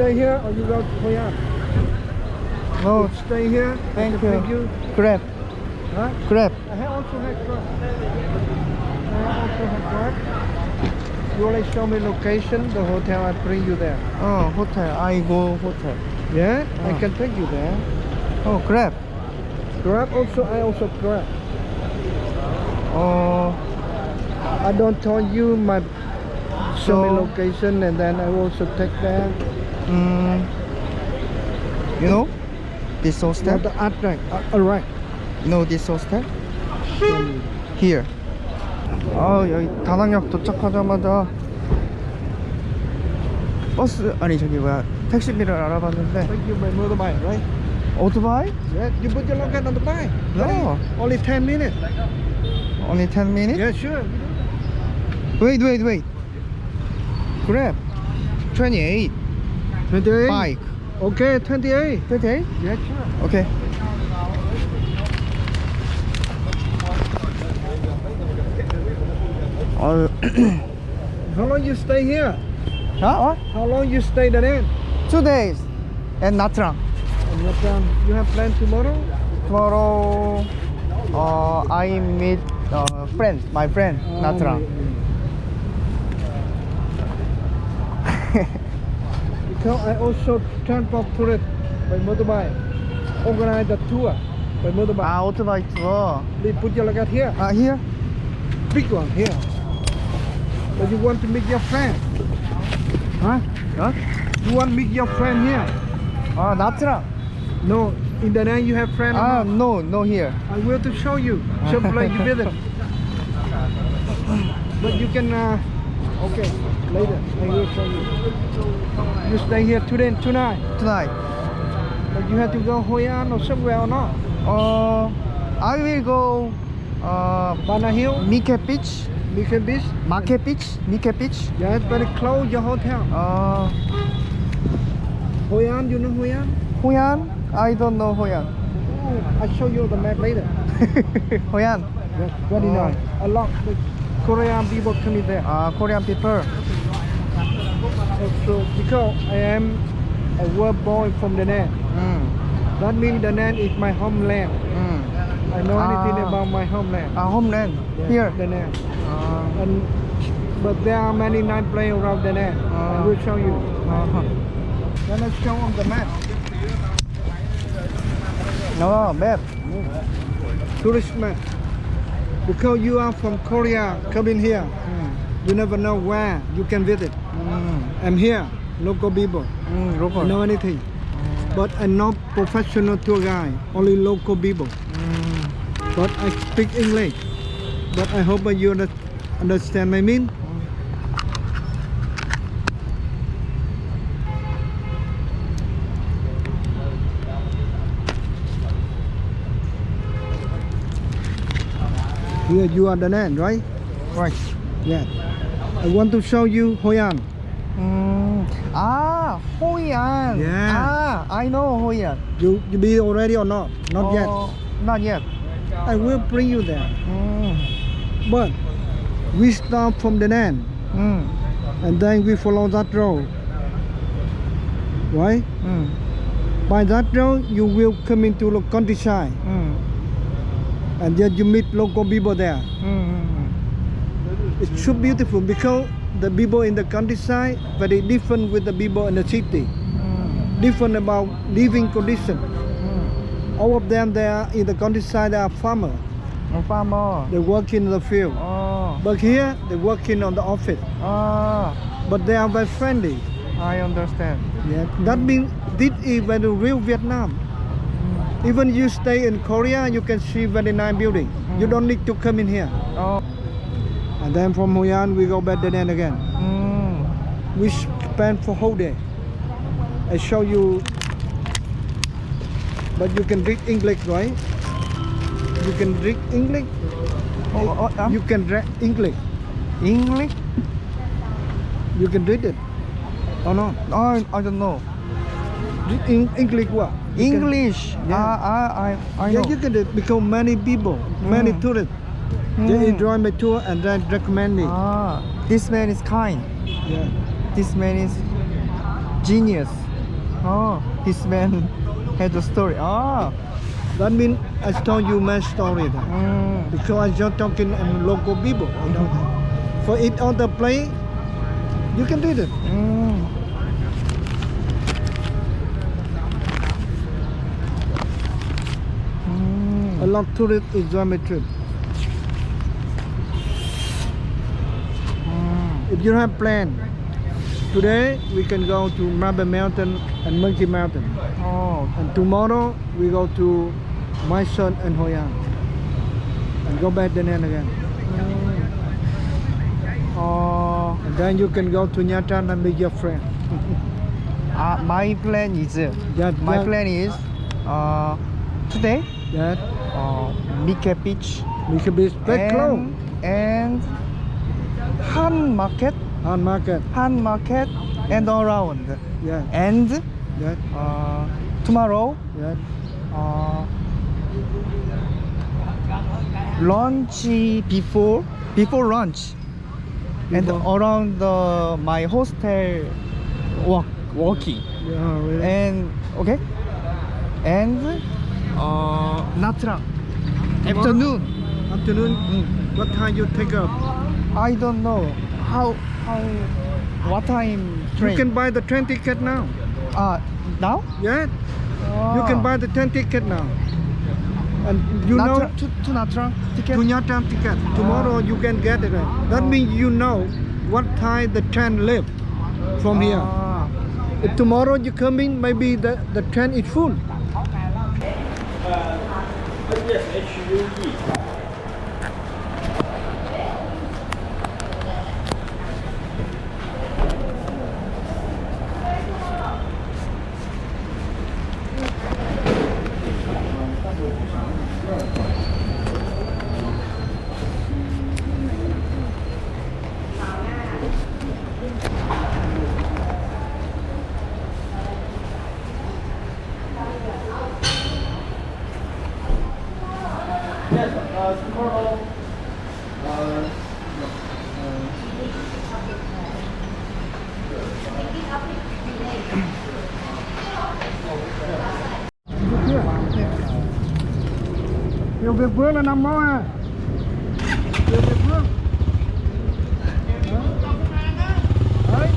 stay here or you go to Hoi An? No, Stay here. thank Thank you. you. Grab, Huh? grab. I also have Grab. You only show me location, the hotel, I bring you there. Oh, hotel. I go hotel. Yeah, I Oh. can take you there. Oh, grab. Grab also, I also Grab. Oh, I don't tell you my show me So- location and then I also take there. you know this hostel? Not the address. Alright. You know this hostel? Here. 여기 다낭역 도착하자마자 버스 아니 저기 뭐야 택시비를 알아봤는데 Take you by motorbike, right? 오토바이? Yeah, you put your location on the bike. No. Only 10 minutes. Only 10 minutes? Yeah, sure. Wait. Grab 28 28. bike. Okay, 28. 28? Yeah, sure. Okay. How long you stay here? What? How long you stay there? 2 days and Natra. And what time? You have plan tomorrow? Tomorrow I meet my friend Natra. Because I also transport tourists by motorbike. Organize the tour by motorbike. 오토바이 투어. They put your luggage here. Here? Big one here. But you want to meet your friend? Huh? Huh? You want to meet your friend here? 나트랑. No. In the night you have friend or not? No here. I will to show you. Some place you visit. But you can okay, later I will show you. You stay here today tonight. Tonight. But you have to go Hoi An or somewhere or not? I will go Bana Hill, Mike Beach. Beacon Beach. Market Beach. Mike Beach. Yeah, it's very close your hotel. Hoi An, you know Hoi An? 호얀? I don't know 호얀. Oh, I'll show you the map later. 호얀. Yes, very nice. A lot of Korean people coming there. Korean people. Also, because I am a work boy from the land. That means the land is my homeland. I know anything about my homeland. homeland. Yes, Here. the land. But there are many nice places around the land. I will show you. Then I show on the map. map. Tourist map. Because you are from Korea, coming here, you never know where you can visit. I'm here, local people. local. I know anything. But I'm not professional tour guide, only local people. But I speak English. But I hope that you understand my mean. Here you are the land, right? Right. Yeah. I want to show you Hoi An. 호얀. Yeah. I know 호얀. You be already or not? Not yet. Not yet. I will bring you there. But we start from the land and then we follow that road. Right? By that road you will come into the countryside and then you meet local people there. It's so beautiful because the people in the countryside very different with the people in the city. Different about living condition. All of them they are in the countryside, they are farmers. farmer. They work in the field. But here they working on the office. But they are very friendly. I understand. Yeah. That means this is very real Vietnam. Even you stay in Korea, you can see very nice building. You don't need to come in here. And then from Hoi An we go back then again. We spend for whole day. I show you. But you can read English, right? You can read English. You can read English. English? You can read it or not? I don't know. Read English what? You can- English. Yeah. I Yeah, know. you can read because many people, many tourists, they enjoy my tour and then recommend me. This man is kind. Yeah. This man is genius. Oh, this man had a story. Ah. That means I told you my story there. Because I just talking in local people. You know that. For it on the plane, you can read it. A lot of tourists enjoy my trip. If you have plan, today we can go to Marble Mountain and Monkey Mountain. Oh. And tomorrow we go to My Son and Hoi An. And go back then and again. And then you can go to Nha Trang and meet your friend. My plan is today That Mika Beach we can be very close. and Han Market On market. and around. Yeah. And Yeah. tomorrow Yeah. lunch before lunch and Before. around my hostel walking Yeah, really. and okay and Natra afternoon. Afternoon. What time you take up? I don't know how what time train. You can buy the train ticket now. Now Yeah. You can buy the train ticket now. And you know to Natra ticket. to Nha Trang ticket. Tomorrow you can get it. That means you know what time the train leave from here. If tomorrow you come in, maybe the train is full. Nhiều việc vướng là nằm mó à. Nhiều việc vướng. Đấy.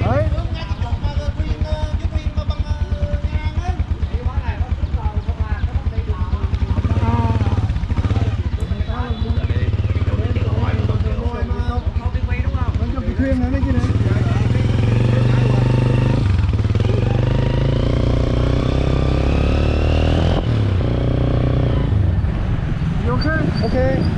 Đấy. Thuyền này chứ này. You okay? Okay.